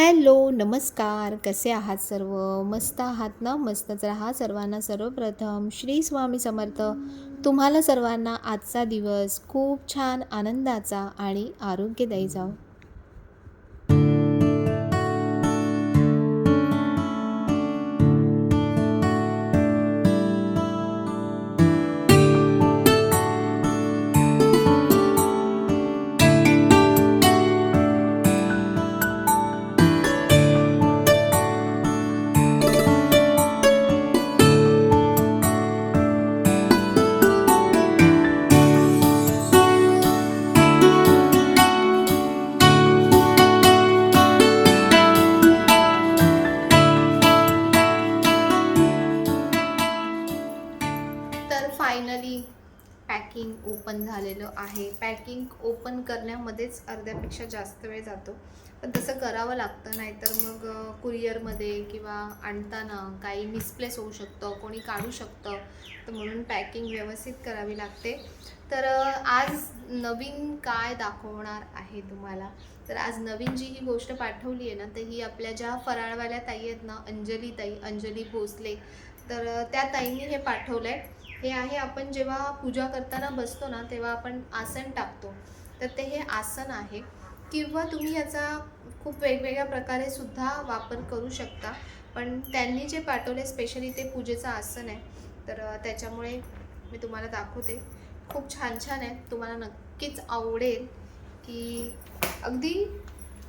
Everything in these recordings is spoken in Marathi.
हॅलो, नमस्कार. कसे आहात सर्व? मस्त आहात ना? मस्तच राहा. सर्वांना सर्वप्रथम श्री स्वामी समर्थ. तुम्हाला सर्वांना आजचा दिवस खूप छान आनंदाचा आणि आरोग्यदायी जाओ. तर फायनली पॅकिंग ओपन झालेलं आहे. पॅकिंग ओपन करण्यामध्येच अर्ध्यापेक्षा जास्त वेळ जातो, पण तसं करावं लागतं. नाहीतर मग कुरिअरमध्ये किंवा आणताना काही मिसप्लेस होऊ शकतं, कोणी काढू शकतं. तर म्हणून पॅकिंग व्यवस्थित करावी लागते. तर आज नवीन काय दाखवणार आहे तुम्हाला. तर आज नवीन जी ही गोष्ट पाठवली आहे ना, तर ही आपल्या ज्या फराळवाल्या ताई आहेत ना, अंजली भोसले, तर त्या ताईंनी हे पाठवलं आहे. हे आहे, आपण जेव्हा पूजा करताना बसतो ना, तेव्हा आपण आसन टाकतो. तर ते हे आसन आहे, किंवा तुम्ही याचा खूप वेगवेगळ्या प्रकारे सुद्धा वापर करू शकता. पण त्यांनी जे पाठवले स्पेशली ते पूजेचं आसन आहे. तर त्याच्यामुळे मी तुम्हाला दाखवते. खूप छान छान आहे, तुम्हाला नक्कीच आवडेल. की अगदी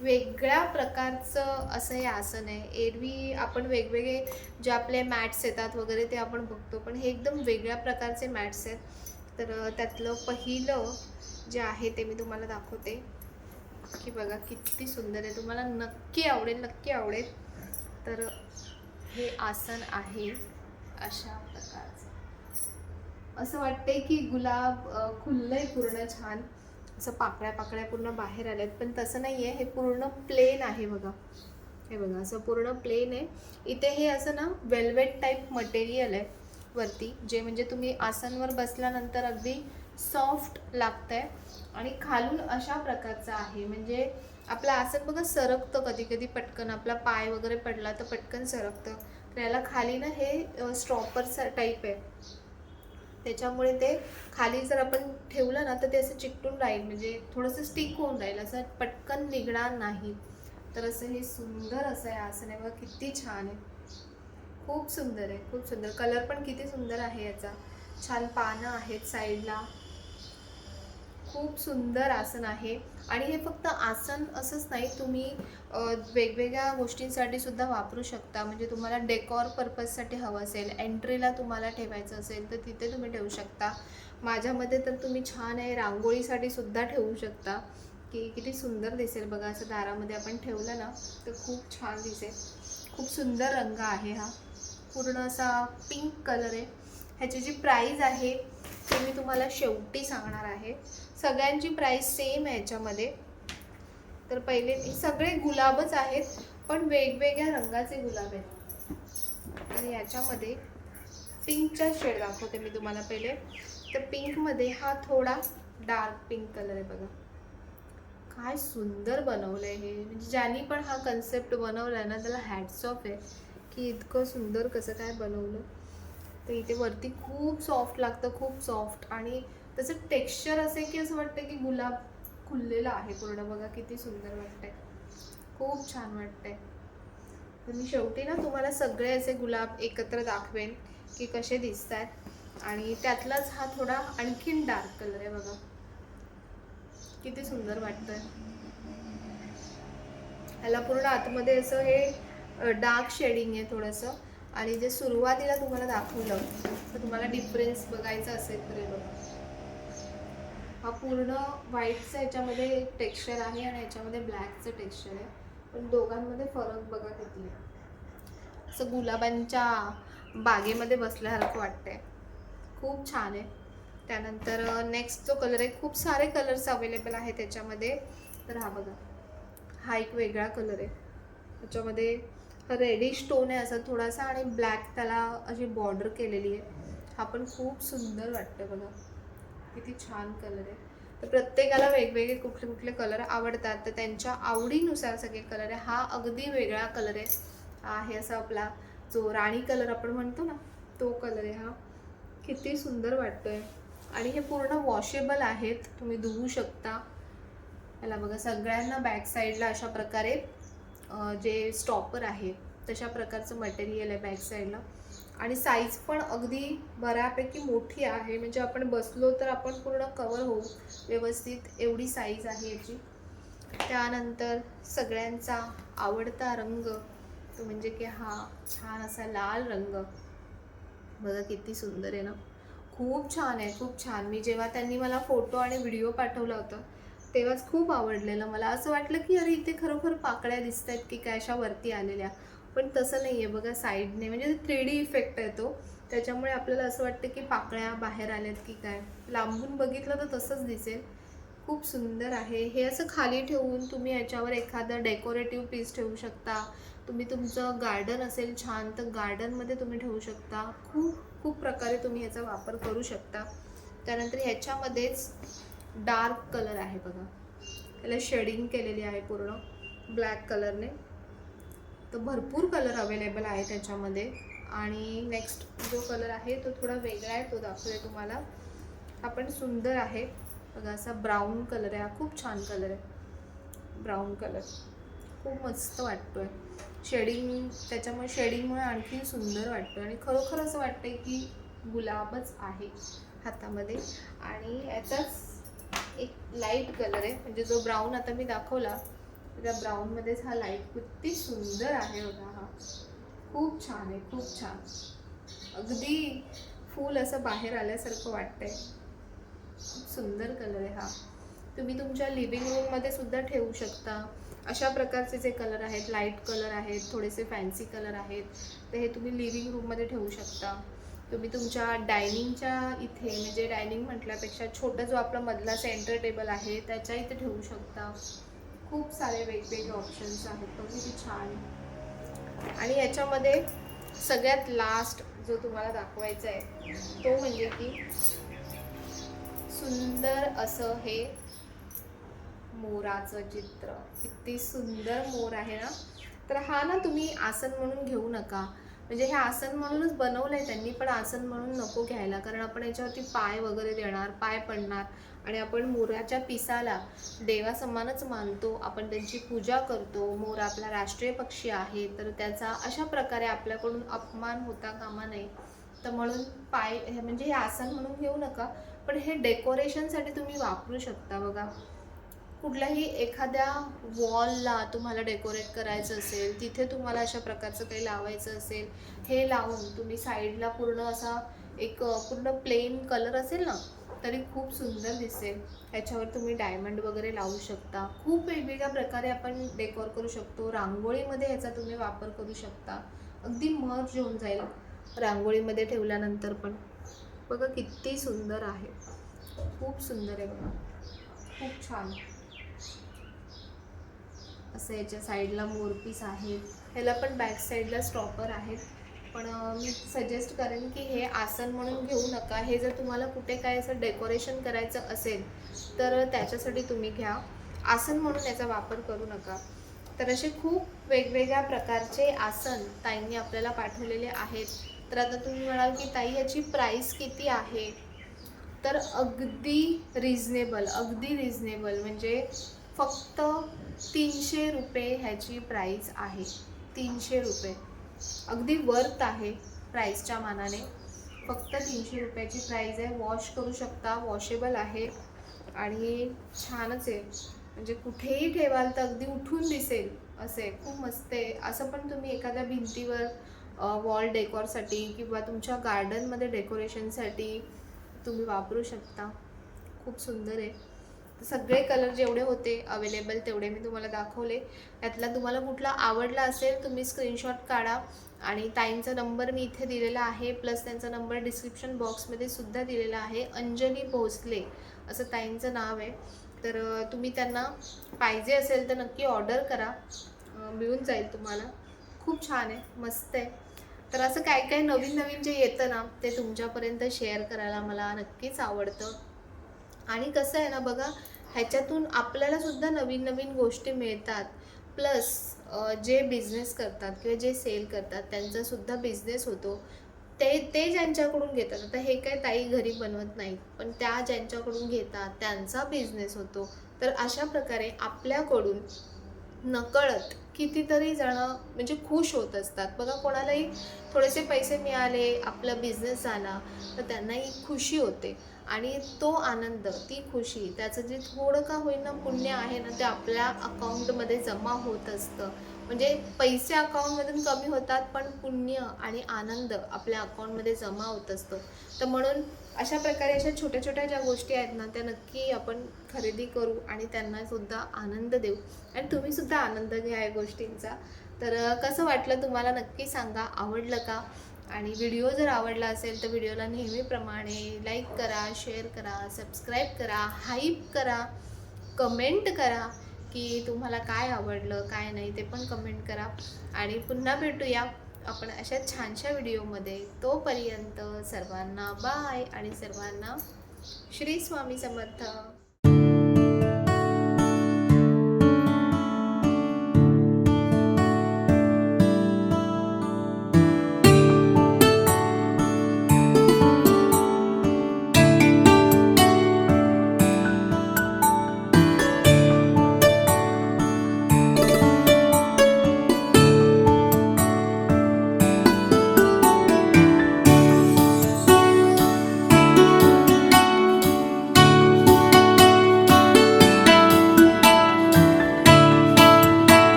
वेगळ्या प्रकारचं असं हे आसन आहे. एरवी आपण वेगवेगळे जे आपले मॅट्स येतात वगैरे ते आपण बघतो, पण हे एकदम वेगळ्या प्रकारचे मॅट्स आहेत. तर त्यातलं पहिलं जे आहे ते मी तुम्हाला दाखवते. की बघा किती सुंदर आहे, तुम्हाला नक्की आवडेल, नक्की आवडेल. तर हे आसन आहे अशा प्रकारचं. असं वाटतंय की गुलाब खुललंय पूर्ण छान, असं पाकळ्या पाकळ्या पूर्ण बाहेर आल्यात, पण तसं नाही आहे. हे पूर्ण प्लेन आहे बघा. हे बघा असं पूर्ण प्लेन आहे. इथे हे असं ना वेल्वेट टाईप मटेरियल आहे वरती, जे म्हणजे तुम्ही आसनवर बसल्यानंतर अगदी सॉफ्ट लागतंय. आणि खालून अशा प्रकारचं आहे, म्हणजे आपलं आसन बघा सरकतं कधी कधी पटकन, आपला पाय वगैरे पडला तर पटकन सरकतं. तर याला खाली ना हे स्टॉपर टाईप आहे. त्याच्यामुळे ते खाली जर आपण ठेवलं ना, तर ते असं चिकटून राहील, म्हणजे थोडंसं स्टिक होऊन राहील, असं पटकन निघणार नाही. तर असं हे सुंदर असं आहे आसन आहे बघा, किती छान आहे. खूप सुंदर आहे, खूप सुंदर. कलर पण किती सुंदर आहे याचा. छान पानं आहेत साईडला. खूप सुंदर आसन आहे. आणि हे फक्त आसन असंच नाही, तुम्ही वेगवेगळ्या गोष्टींसाठी सुद्धा वापरू शकता. म्हणजे तुम्हाला डेकॉर पर्पजसाठी हवं असेल, एंट्रीला तुम्हाला ठेवायचं असेल तर तिथे तुम्ही ठेवू शकता. माझ्यामध्ये तर तुम्ही छान आहे रांगोळीसाठी सुद्धा ठेवू शकता. की किती सुंदर दिसेल बघा, असं दारामध्ये आपण ठेवलं ना तर खूप छान दिसेल. खूप सुंदर रंग आहे हा, पूर्ण असा पिंक कलर आहे. ह्याची जी प्राईज आहे ते मी तुम्हाला शेवटी सांगणार आहे. सगळ्यांची प्राईस सेम आहे याच्यामध्ये. तर पहिले सगळे गुलाबच आहेत, पण वेगवेगळ्या रंगाचे गुलाब आहेत. आणि याच्यामध्ये पिंकचा शेड दाखवते मी तुम्हाला पहिले. तर पिंकमध्ये हा थोडा डार्क पिंक कलर आहे बघा. काय सुंदर बनवलंय हे, म्हणजे ज्यांनी पण हा कन्सेप्ट बनवलाय ना त्याला हॅट्स ऑफ आहे, की इतकं सुंदर कसं काय बनवलं. तर इथे वरती खूप सॉफ्ट लागतं, खूप सॉफ्ट. आणि त्याचं टेक्स्चर असे की असं वाटतं की गुलाब खुललेला आहे पूर्ण. बघा किती सुंदर वाटतंय, खूप छान वाटतंय. तर मी शेवटी ना तुम्हाला सगळे असे गुलाब एकत्र दाखवेन की कसे दिसत आहेत. आणि त्यातलाच हा थोडा आणखीन डार्क कलर आहे बघा, किती सुंदर वाटतंय. ह्याला पूर्ण आतमध्ये असं हे डार्क शेडिंग आहे थोडंसं. आणि जे सुरुवातीला तुम्हाला दाखवलं, तर तुम्हाला डिफरन्स बघायचा असेल तर बघा, हा पूर्ण व्हाईटचं याच्यामध्ये टेक्स्चर आहे आणि याच्यामध्ये ब्लॅकचं टेक्स्चर आहे. पण दोघांमध्ये फरक बघा किती आहे. असं गुलाबांच्या बागेमध्ये बसल्यासारखं वाटतंय, खूप छान आहे. त्यानंतर नेक्स्ट जो कलर आहे, खूप सारे कलर्स अवेलेबल आहेत त्याच्यामध्ये. तर हा बघा, हा एक वेगळा कलर आहे. त्याच्यामध्ये रेडिश टोन आहे असा थोडासा, आणि ब्लॅक त्याला अशी बॉर्डर केलेली आहे. हा पण खूप सुंदर वाटतं बघा, किती छान कलर आहे. तर प्रत्येकाला वेगवेगळे कुठले कुठले कलर आवडतात, तर त्यांच्या आवडीनुसार सगळे कलर आहे. हा अगदी वेगळा कलर आहे. आहे असा आपला जो राणी कलर आपण म्हणतो ना, तो कलर आहे हा. किती सुंदर वाटतोय. आणि हे पूर्ण वॉशेबल आहेत, तुम्ही धुवू शकता. याला बघा, सगळ्यांना बॅक साईडला अशा प्रकारे जे स्टॉपर आहे तशा प्रकारचं मटेरियल आहे बॅक साईडला. आणि साईज पण अगदी बऱ्यापैकी मोठी आहे, म्हणजे आपण बसलो तर आपण पूर्ण कवर होऊ व्यवस्थित, एवढी साईज आहे याची. त्यानंतर सगळ्यांचा आवडता रंग तो म्हणजे की हा छान असा लाल रंग. बघा किती सुंदर आहे ना, खूप छान आहे, खूप छान. मी जेव्हा त्यांनी मला फोटो आणि व्हिडिओ पाठवला होता तेव्हाच खूप आवडलेलं मला. असं वाटलं की अरे इथे खरोखर पाकळ्या दिसत आहेत की काय अशा वरती आलेल्या, पण तसं नाही आहे. बघा साईडने म्हणजे 3D इफेक्ट आहे तो, त्याच्यामुळे आपल्याला असं वाटतं की पाकळ्या बाहेर आल्यात की काय. लांबून बघितलं तर तसंच दिसेल. खूप सुंदर आहे हे. असं खाली ठेवून तुम्ही याच्यावर एखादा डेकोरेटिव्ह पीस ठेवू शकता. तुम्ही तुमचं गार्डन असेल छान तर गार्डनमध्ये तुम्ही ठेवू शकता. खूप खूप प्रकारे तुम्ही याचा वापर करू शकता. त्यानंतर ह्याच्यामध्येच डार्क कलर आहे बघा, त्याला शेडिंग केलेली आहे पूर्ण ब्लॅक कलरने. तर भरपूर कलर अवेलेबल आहे त्याच्यामध्ये. आणि नेक्स्ट जो कलर आहे तो थोडा वेगळा आहे, तो दाखवते तुम्हाला. हा पण सुंदर आहे बघा, असा ब्राऊन कलर आहे. हा खूप छान कलर आहे, ब्राऊन कलर खूप मस्त वाटतोय. शेडिंग त्याच्यामुळे, शेडिंगमुळे आणखी सुंदर वाटतं आणि खरोखर असं वाटतंय की गुलाबच आहे हातामध्ये. आणि याचाच एक लाईट कलर आहे, म्हणजे जो ब्राऊन आता मी दाखवला त्या ब्राऊनमध्येच हा लाईट किती सुंदर आहे बघा. हा खूप छान आहे, खूप छान. अगदी फूल असं बाहेर आल्यासारखं वाटतंय. खूप सुंदर कलर आहे हा. तुम्ही तुमच्या लिव्हिंग रूममध्ये सुद्धा ठेवू शकता. अशा प्रकारचे जे कलर आहेत, लाईट कलर आहेत, थोडेसे फॅन्सी कलर आहेत, तर हे तुम्ही लिव्हिंग रूममध्ये ठेवू शकता. तुम्ही तुमच्या डायनिंगच्या इथे, म्हणजे डायनिंग म्हटल्यापेक्षा छोटा जो आपला मधला सेंटर टेबल आहे त्याच्या इथे ठेवू शकता. खूप सारे वेगवेगळे ऑप्शन्स आहेत, बघा किती छान. आणि याच्यामध्ये सगळ्यात लास्ट जो तुम्हाला दाखवायचा आहे तो म्हणजे की सुंदर असं हे मोराचं चित्र. किती सुंदर मोर आहे ना. तर हा ना तुम्ही आसन म्हणून घेऊ नका, म्हणजे हे आसन म्हणूनच बनवलंय त्यांनी, पण आसन म्हणून नको घ्यायला, कारण आपण याच्यावरती पाय वगैरे देणार, पाय पडणार. आणि आपण मोराच्या पिसाला देवासमानच मानतो, आपण त्यांची पूजा करतो. मोर आपला राष्ट्रीय पक्षी आहे, तर त्याचा अशा प्रकारे आपल्याकडून अपमान होता कामा नये. तर म्हणून पाय म्हणजे हे आसन म्हणून घेऊ नका, पण हे डेकोरेशनसाठी तुम्ही वापरू शकता. बघा, कुठल्याही एखाद्या वॉलला तुम्हाला डेकोरेट करायचं असेल, तिथे तुम्हाला अशा प्रकारचं काही लावायचं असेल, हे लावून तुम्ही साईडला पूर्ण असा एक पूर्ण प्लेन कलर असेल ना तरी खूप सुंदर दिसेल. ह्याच्यावर तुम्ही डायमंड वगैरे लावू शकता. खूप वेगवेगळ्या प्रकारे आपण डेकोर करू शकतो. रांगोळीमध्ये ह्याचा तुम्ही वापर करू शकता, अगदी मर्ज होऊन जाईल रांगोळीमध्ये ठेवल्यानंतर पण. बघा किती सुंदर आहे, खूप सुंदर आहे बघा, खूप छान. असं याच्या साईडला मोरपीस आहे, ह्याला पण बॅक साईडला स्टॉपर आहेत. पण मी सजेस्ट करेन की हे आसन म्हणून घेऊ नका. हे जर तुम्हाला कुठे काय असं डेकोरेशन करायचं असेल तर त्याच्यासाठी तुम्ही घ्या, आसन म्हणून याचा वापर करू नका. तर असे खूप वेगवेगळ्या प्रकारचे आसन ताईंनी आपल्याला पाठवलेले आहेत. तर आता तुम्ही म्हणाल की ताई याची प्राईस किती आहे, तर अगदी रिजनेबल, अगदी रिजनेबल, म्हणजे फक्त 300 रुपये ह्याची प्राईस आहे. 300 रुपये अगदी वर्थ आहे प्राईसच्या मानाने. फक्त 300 रुपयाची प्राईस आहे. वॉश करू शकता, वॉशेबल आहे आणि छानच आहे, म्हणजे कुठेही ठेवाल तर अगदी उठून दिसेल असे. खूप मस्त आहे. असं पण तुम्ही एखाद्या भिंतीवर वॉल डेकोरसाठी किंवा तुमच्या गार्डनमध्ये डेकोरेशनसाठी तुम्ही वापरू शकता. खूप सुंदर आहे. सगळे कलर जेवढे होते अवेलेबल तेवढे मी तुम्हाला दाखवले. यातला तुम्हाला कुठला आवडला असेल तुम्ही स्क्रीनशॉट काढा. आणि ताईंचा नंबर मी इथे दिलेला आहे, प्लस त्यांचा नंबर डिस्क्रिप्शन बॉक्समध्ये सुद्धा दिलेला आहे. अंजली भोसले असं ताईंचं नाव आहे. तर तुम्ही त्यांना पाहिजे असेल तर नक्की ऑर्डर करा, मिळून जाईल तुम्हाला. खूप छान आहे, मस्त आहे. तर असं काय काय नवीन नवीन जे येतं ना ते तुमच्यापर्यंत शेअर करायला मला नक्कीच आवडतं. आणि कसं आहे ना बघा, ह्याच्यातून आपल्याला सुद्धा नवीन नवीन गोष्टी मिळतात. प्लस जे बिझनेस करतात किंवा जे सेल करतात त्यांचा सुद्धा बिझनेस होतो. ते ते ज्यांच्याकडून घेतात, आता हे काय ताई घरी बनवत नाहीत, पण त्या ज्यांच्याकडून घेतात त्यांचा बिझनेस होतो. तर अशा प्रकारे आपल्याकडून नकळत कितीतरी जण म्हणजे खुश होत असतात. बघा, कोणालाही थोडेसे पैसे मिळाले, आपला बिझनेस झाला, तर त्यांनाही खुशी होते. आणि तो आनंद, ती खुशी, त्याचं जे थोडं का होईना पुण्य आहे ना, ते आपल्या अकाउंटमध्ये जमा होत असतं. म्हणजे पैसे अकाउंटमधून कमी होतात, पण पुण्य आणि आनंद आपल्या अकाउंटमध्ये जमा होत असतो. तर म्हणून अशा प्रकारे अशा छोट्या छोट्या ज्या गोष्टी आहेत ना, त्या नक्की आपण खरेदी करू आणि त्यांना सुद्धा आनंद देऊ. आणि तुम्ही सुद्धा आनंद घ्या या गोष्टींचा. तर कसं वाटलं तुम्हाला नक्की सांगा. आवडलं का? आणि व्हिडिओ जर आवडला असेल तर व्हिडिओला नेहमीप्रमाणे लाईक करा, शेअर करा, सबस्क्राईब करा, हाईप करा, कमेंट करा की तुम्हाला काय आवडलं काय नाही, ते पण कमेंट करा. आणि पुन्हा भेटूया आपण अशा छानशा व्हिडिओमध्ये. तोपर्यंत सर्वांना बाय आणि सर्वांना श्री स्वामी समर्थ.